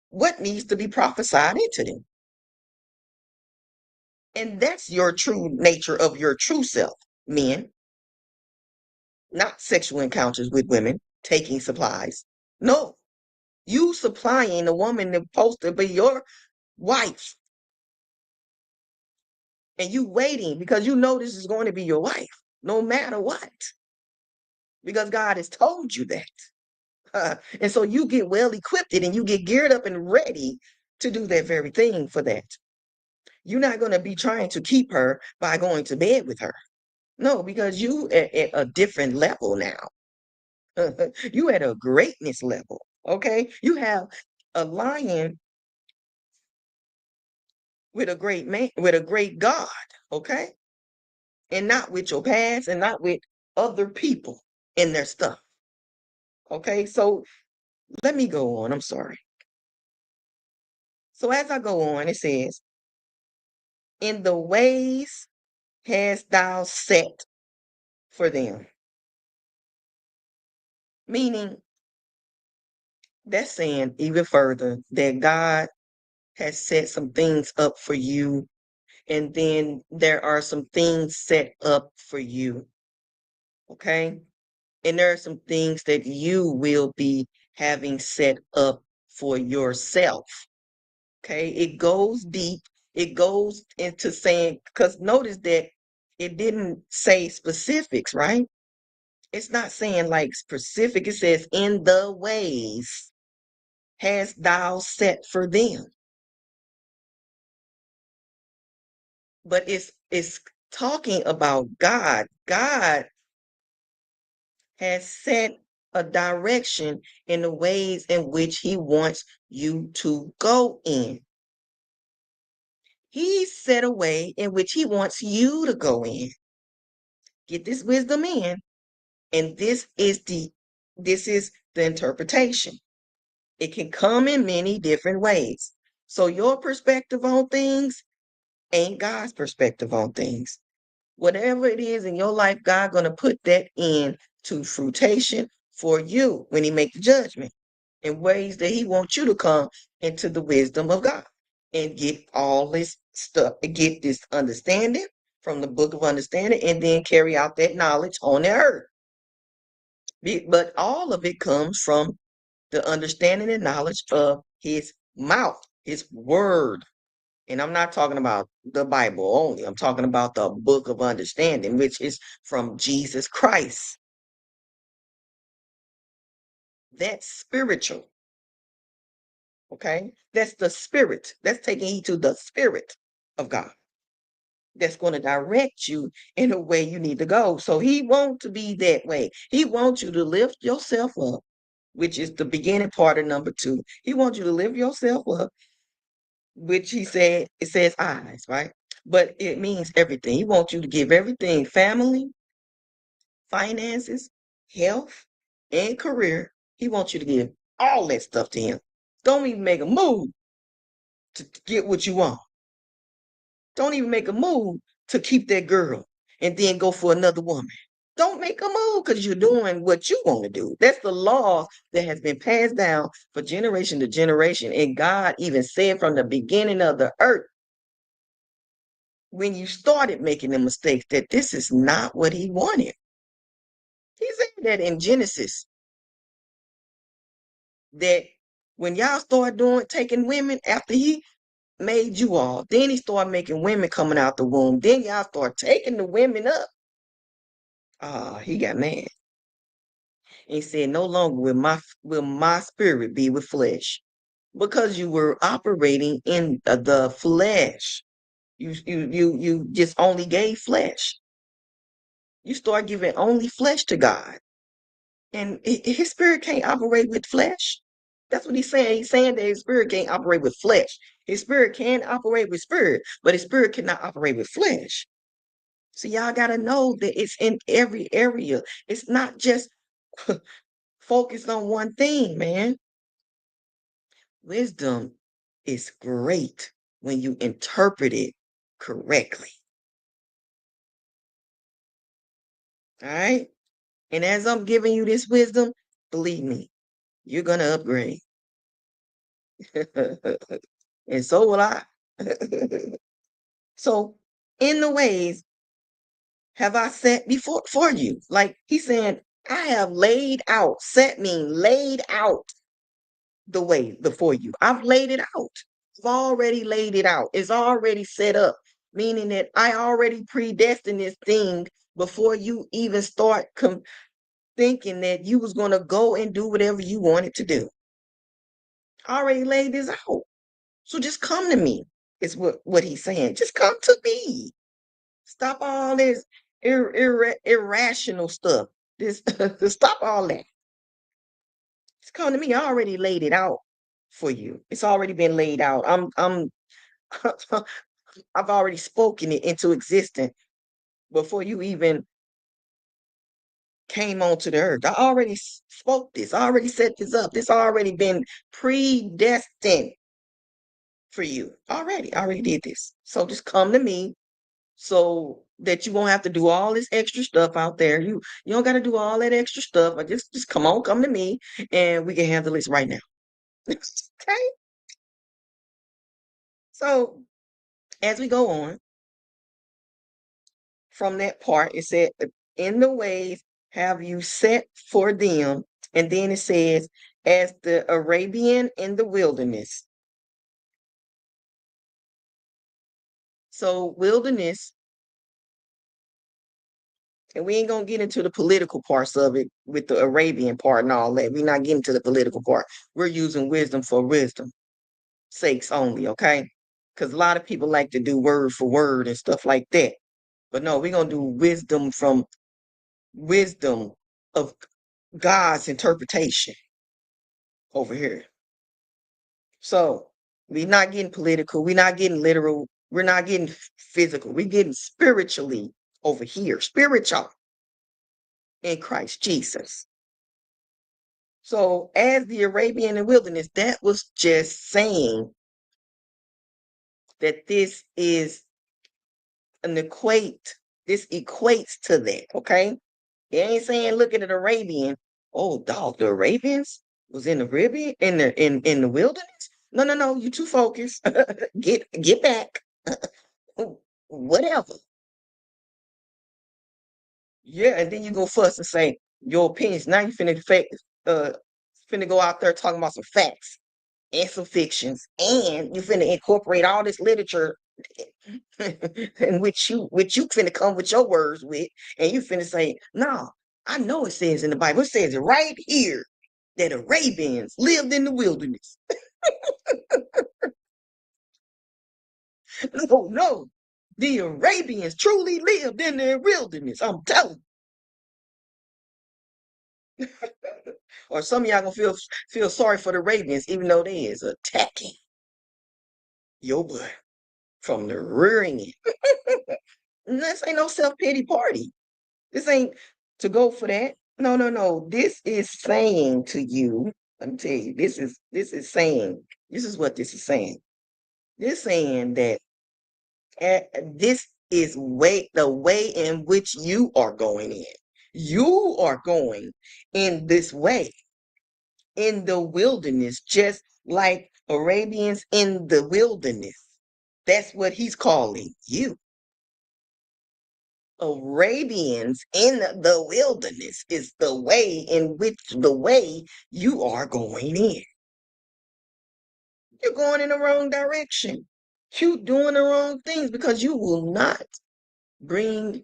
what needs to be prophesied into them. And that's your true nature of your true self, men, not sexual encounters with women, taking supplies. No, you supplying a woman that's supposed to be your wife, and you waiting because you know this is going to be your wife, no matter what, because God has told you that. And so you get well equipped and you get geared up and ready to do that very thing for that. You're not going to be trying to keep her by going to bed with her. No, because you at a different level now. You at a greatness level. Okay. You have a lion with a great man, with a great God. Okay. And not with your past and not with other people and their stuff. Okay. So let me go on. I'm sorry. So as I go on, it says, in the ways hast thou set for them. Meaning, that's saying even further that God has set some things up for you, and then there are some things set up for you. Okay. And there are some things that you will be having set up for yourself. Okay. It goes deep. It goes into saying, because notice that it didn't say specifics, right? It's not saying like specific. It says, in the ways hast thou set for them. But it's talking about God. God has set a direction in the ways in which he wants you to go in. He set a way in which he wants you to go in. Get this wisdom in, and this is the interpretation. It can come in many different ways. So your perspective on things ain't God's perspective on things. Whatever it is in your life, God gonna put that in to fruition for you when he make the judgment in ways that he wants you to come into the wisdom of God and get all this stuff, get this understanding from the book of understanding, and then carry out that knowledge on the earth. But all of it comes from the understanding and knowledge of his mouth, his word. And I'm not talking about the Bible only. I'm talking about the book of understanding, which is from Jesus Christ. That's spiritual. Okay. That's the spirit. That's taking you to the spirit of God. That's going to direct you in a way you need to go. So he wants to be that way. He wants you to lift yourself up, which is the beginning part of number 2. He wants you to lift yourself up, which he said, it says eyes, right? But it means everything. He wants you to give everything: family, finances, health, and career. He wants you to give all that stuff to him. Don't even make a move to get what you want. Don't even make a move to keep that girl and then go for another woman. Don't make a move because you're doing what you want to do. That's the law that has been passed down for generation to generation. And God even said from the beginning of the earth, when you started making the mistakes, that this is not what he wanted. He said that in Genesis, that when y'all start taking women after he made you all, then he started making women coming out the womb. Then y'all start taking the women up. He got mad. And he said, no longer will my spirit be with flesh, because you were operating in the flesh. You just only gave flesh. You start giving only flesh to God. And his spirit can't operate with flesh. That's what he's saying. He's saying that his spirit can't operate with flesh. His spirit can operate with spirit, but his spirit cannot operate with flesh. So y'all got to know that it's in every area. It's not just focused on one thing, man. Wisdom is great when you interpret it correctly. All right? And as I'm giving you this wisdom, believe me, you're going to upgrade. And so will I. So, in the ways have I set before for you. Like he's saying, I have laid out, set mean laid out the way before you. I've laid it out. I've already laid it out. It's already set up, meaning that I already predestined this thing before you even start thinking that you was going to go and do whatever you wanted to do. I already laid this out. So just come to me, is what he's saying. Just come to me. Stop all this irrational stuff. This stop all that. Just come to me. I already laid it out for you. It's already been laid out. I've already spoken it into existence before you even came onto the earth. I already spoke this. I already set this up. This already been predestined for you. Already. I already did this. So just come to me so that you won't have to do all this extra stuff out there. You don't got to do all that extra stuff. I just come to me, and we can handle this right now. Okay. So as we go on from that part, it said, "In the ways have you set for them," and then it says, "as the Arabian in the wilderness." So wilderness, and we ain't gonna get into the political parts of it with the Arabian part and all that. We're not getting to the political part. We're using wisdom for wisdom sakes only, okay? Because a lot of people like to do word for word and stuff like that. But no, we're gonna do wisdom from wisdom of God's interpretation over here. So we're not getting political, we're not getting literal, we're not getting physical, we're getting spiritually over here, spiritual in Christ Jesus. So, as the Arabian in the wilderness, that was just saying that this equates to that, okay? It ain't saying look at an Arabian. Oh, dog, the Arabians was in the Caribbean in the wilderness. No, no, no, you too focused. Get back. Whatever. Yeah, and then you go fuss and say your opinions. Now you uh finna go out there talking about some facts and some fictions, and you finna incorporate all this literature in which you finna come with your words with, and you finna say, no, I know it says in the Bible, it says it right here that Arabians lived in the wilderness. No, no, the Arabians truly lived in the wilderness. I'm telling you. Or some of y'all gonna feel sorry for the Arabians, even though they is attacking your butt from the rear end. This ain't no self-pity party. This ain't to go for that. No, no, no. This is saying to you, let me tell you, this is saying, this is what this is saying. This saying that this is the way in which you are going in. You are going in this way in the wilderness, just like Arabians in the wilderness. That's what he's calling you. Arabians in the wilderness is the way you are going in. You're going in the wrong direction. You're doing the wrong things because you will not bring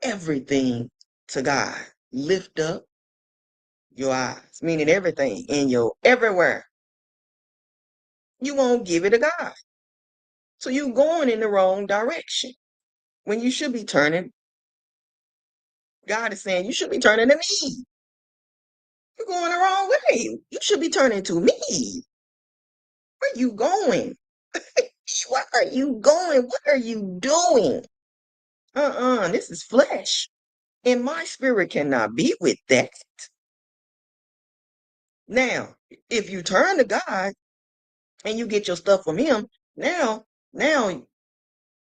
everything to God. Lift up your eyes, meaning everything in your everywhere. You won't give it to God. So you're going in the wrong direction when you should be turning. God is saying you should be turning to me. You're going the wrong way. You should be turning to me. Where are you going? Where are you going? What are you doing? This is flesh. And my spirit cannot be with that. Now, if you turn to God and you get your stuff from Him, now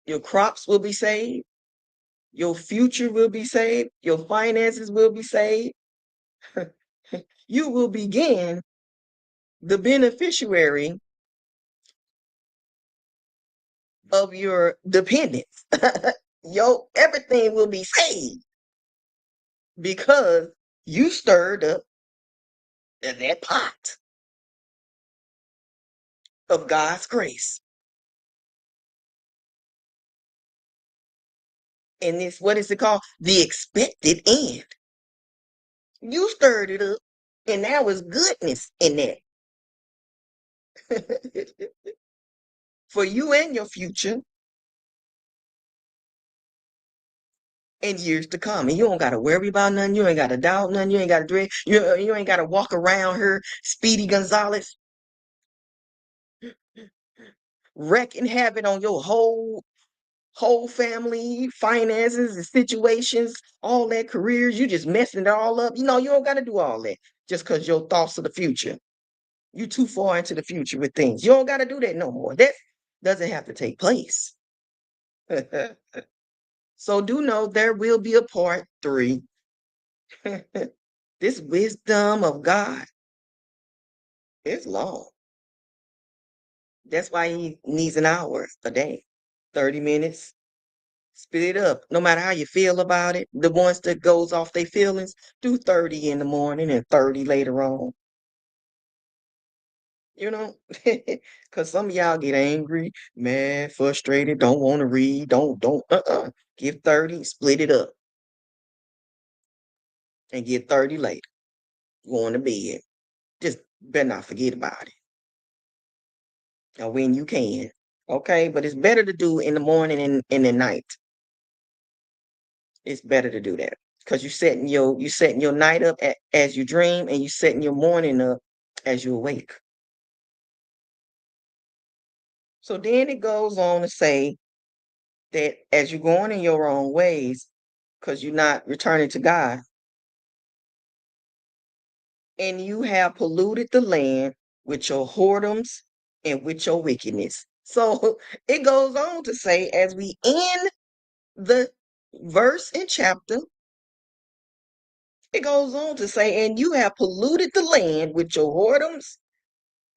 your crops will be saved, your future will be saved, your finances will be saved. You will begin the beneficiary of your dependence. Everything will be saved because you stirred up that pot of God's grace. And this, what is it called? The expected end. You stirred it up, and now it's goodness in that for you and your future and years to come. And you don't got to worry about nothing. You ain't got to doubt nothing. You ain't got to dread. You ain't got to walk around here, Speedy Gonzalez, wrecking havoc on your whole family, finances and situations, all that careers. You just messing it all up. You don't got to do all that just because your thoughts of the future. You too far into the future with things. You don't got to do that no more. That doesn't have to take place. So do know there will be a part 3. This wisdom of God is long. That's why he needs an hour a day, 30 minutes. Spit it up. No matter how you feel about it, the ones that goes off their feelings, do 30 in the morning and 30 later on. You know, because some of y'all get angry, mad, frustrated, don't want to read, Give 30, split it up, and get 30 later. Going to bed. Just better not forget about it. Or when you can. Okay, but it's better to do in the morning and in the night. It's better to do that because you setting your night up as you dream, and you setting your morning up as you awake. So then it goes on to say that as you're going in your own ways, because you're not returning to God, and you have polluted the land with your whoredoms and with your wickedness. So it goes on to say, as we end the verse and chapter, it goes on to say, and you have polluted the land with your whoredoms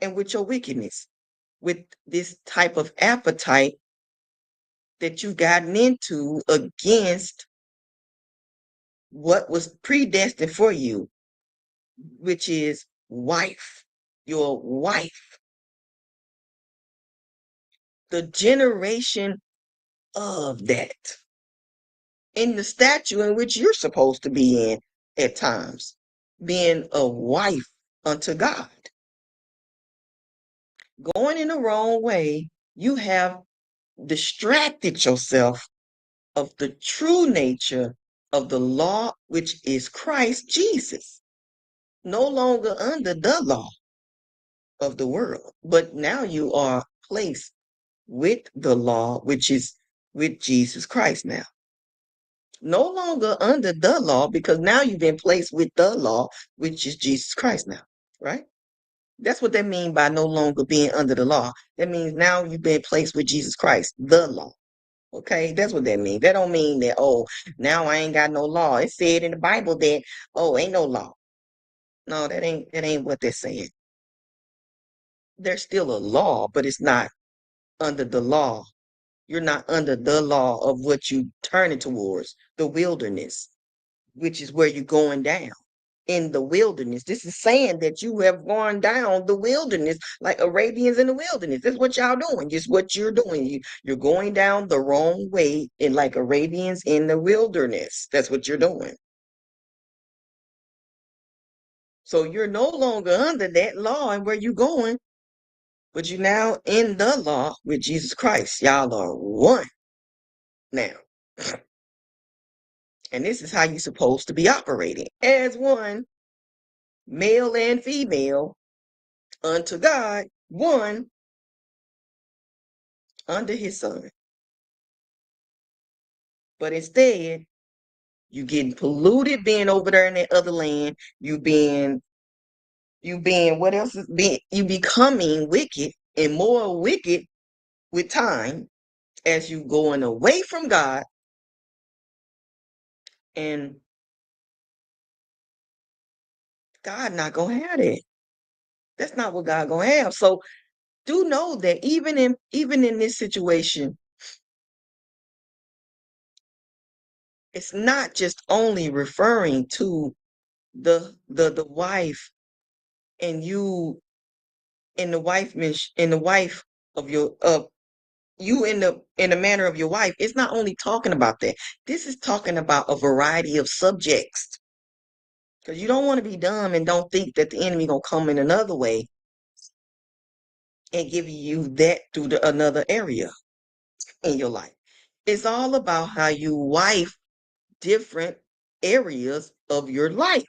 and with your wickedness, with this type of appetite that you've gotten into against what was predestined for you, which is wife, your wife, the generation of that, in the statue in which you're supposed to be in at times, being a wife unto God. Going in the wrong way, you have distracted yourself of the true nature of the law, which is Christ Jesus. No longer under the law of the world, but now you are placed with the law, which is with Jesus Christ now. No longer under the law, because now you've been placed with the law, which is Jesus Christ now, right? That's what they mean by no longer being under the law. That means now you've been placed with Jesus Christ, the law. Okay, that's what that means. That don't mean that, oh, now I ain't got no law. It said in the Bible that, oh, ain't no law. No, that ain't what they're saying. There's still a law, but it's not under the law. You're not under the law of what you turning towards, the wilderness, which is where you're going down. In the wilderness. This is saying that you have gone down the wilderness like Arabians in the wilderness. That's what y'all doing. Just what you're doing. You're going down the wrong way in like Arabians in the wilderness. That's what you're doing. So you're no longer under that law and where you going, but you're now in the law with Jesus Christ. Y'all are one now. And this is how you're supposed to be operating as one male and female, unto God, one under his son. But instead, you getting polluted being over there in that other land. You being what else is being you becoming wicked and more wicked with time as you going away from God, and God not gonna have that. That's not what God gonna have. So do know that even in this situation, it's not just only referring to the wife and you and the wife of your you in the manner of your wife. It's not only talking about that. This is talking about a variety of subjects. Because you don't want to be dumb and don't think that the enemy gonna come in another way and give you that through another area in your life. It's all about how you wife different areas of your life.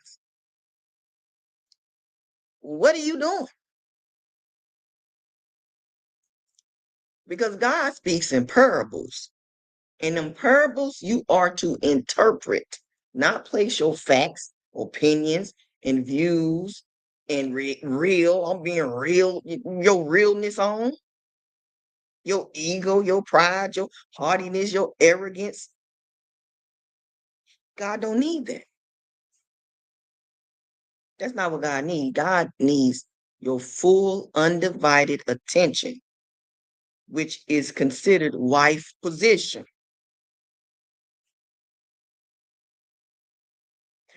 What are you doing? Because God speaks in parables. And in parables, you are to interpret, not place your facts, opinions, and views and real. I'm being real, your realness on, your ego, your pride, your haughtiness, your arrogance. God don't need that. That's not what God needs. God needs your full, undivided attention, which is considered wife position.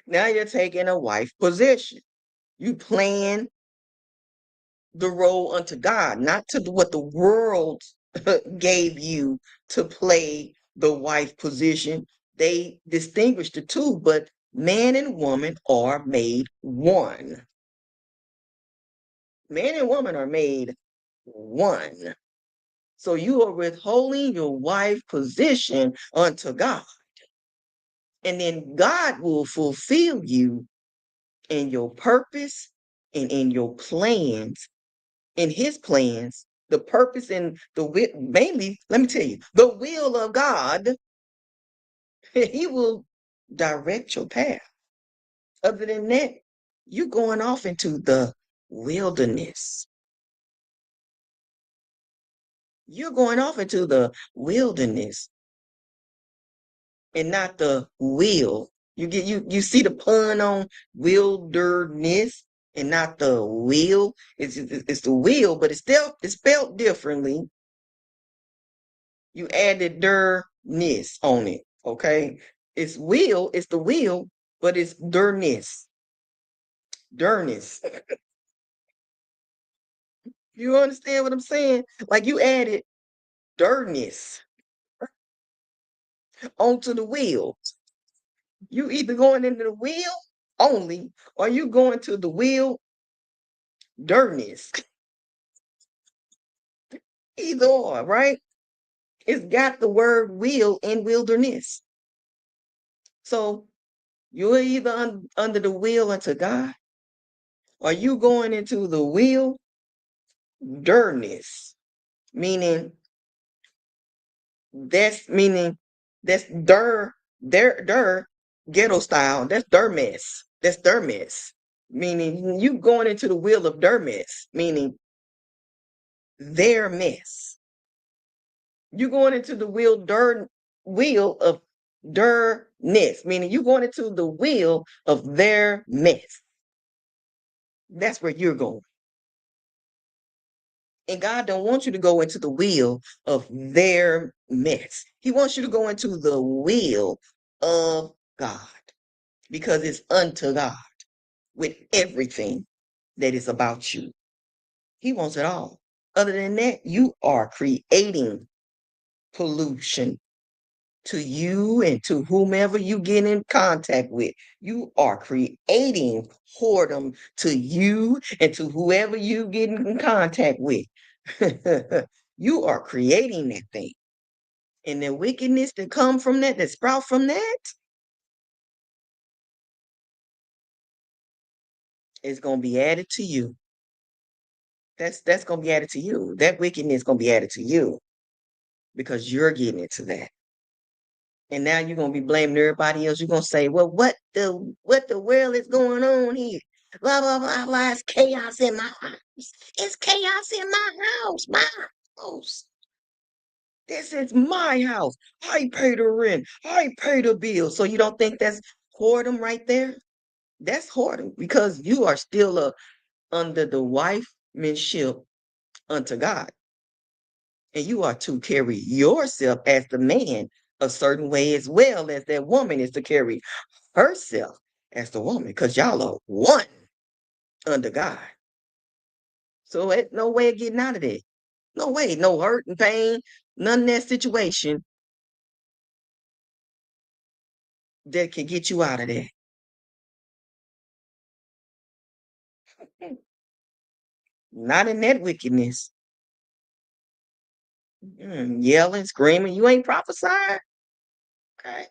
Now you're taking a wife position. You playing the role unto God, not to what the world gave you to play the wife position. They distinguish the two, but man and woman are made one. Man and woman are made one. So you are withholding your wife position unto God. And then God will fulfill you in your purpose and in your plans, in his plans, the purpose and the will, mainly, let me tell you, the will of God, he will direct your path. Other than that, you're going off into the wilderness. You're going off into the wilderness and not the will. You see the pun on wilderness and not the will. It's the will, but it's spelled differently. You added der-ness on it. Okay. It's the will, but it's der-ness. Der-ness. You understand what I'm saying? Like you added der-ness onto the will. You either going into the will only, or you going to the will der-ness. Either or, right? It's got the word will in wilderness. So you're either under the will unto God, or you going into the will der-ness. Meaning meaning that's their ghetto style. That's their mess. That's their mess. Meaning you going into the will of their mess, meaning their mess. You going into the wheel of der-ness, meaning you going into the wheel of their mess. That's where you're going. And God don't want you to go into the wheel of their mess. He wants you to go into the will of God because it's unto God with everything that is about you. He wants it all. Other than that, you are creating pollution to you and to whomever you get in contact with. You are creating whoredom to you and to whoever you get in contact with. You are creating that thing. And the wickedness that come from that sprout from that, is going to be added to you. That's going to be added to you. That wickedness is going to be added to you because you're getting into that. And now you're gonna be blaming everybody else. You're gonna say, "Well, what the world is going on here? Blah blah blah blah. It's chaos in my house. It's chaos in my house. My house. This is my house. I pay the rent. I pay the bill." So you don't think that's whoredom right there? That's whoredom because you are still under the wifemanship unto God, and you are to carry yourself as the man a certain way as well as that woman is to carry herself as the woman because y'all are one under God. So ain't no way of getting out of that. No way, no hurt and pain, none of that situation that can get you out of that. Not in that wickedness. Yelling, screaming, you ain't prophesying. Okay,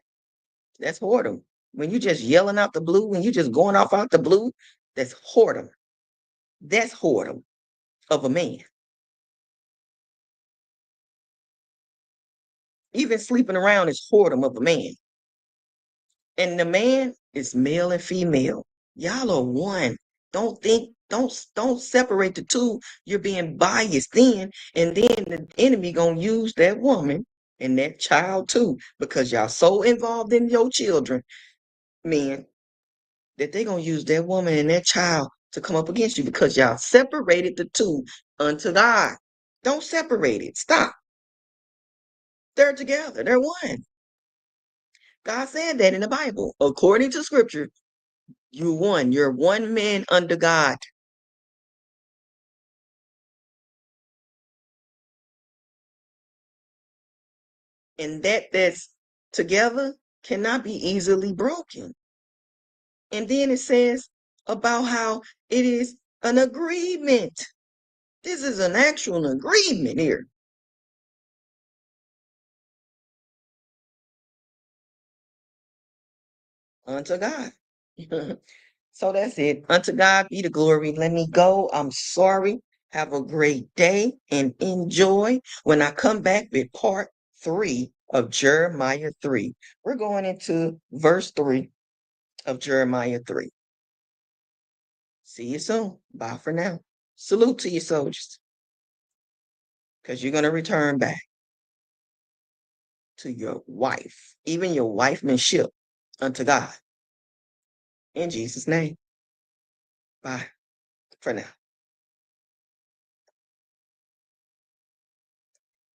that's whoredom. When you just yelling out the blue, when you just going off out the blue, that's whoredom. That's whoredom of a man. Even sleeping around is whoredom of a man. And the man is male and female. Y'all are one. Don't separate the two. You're being biased then, and then the enemy gonna use that woman and that child too, because y'all so involved in your children, men, that they gonna use that woman and that child to come up against you because y'all separated the two unto God. Don't separate it. Stop. They're together. They're one. God said that in the Bible. According to scripture, you one. You're one man under God. And that's together cannot be easily broken. And then it says about how it is an agreement. This is an actual agreement here unto God. So that's it. Unto God be the glory. Let me go. I'm sorry. Have a great day and enjoy. When I come back with part 3 of Jeremiah 3, we're going into verse 3 of Jeremiah 3. See you soon. Bye for now. Salute to you, soldiers, because you're going to return back to your wife, even your wifemanship unto God. In Jesus' name. Bye for now.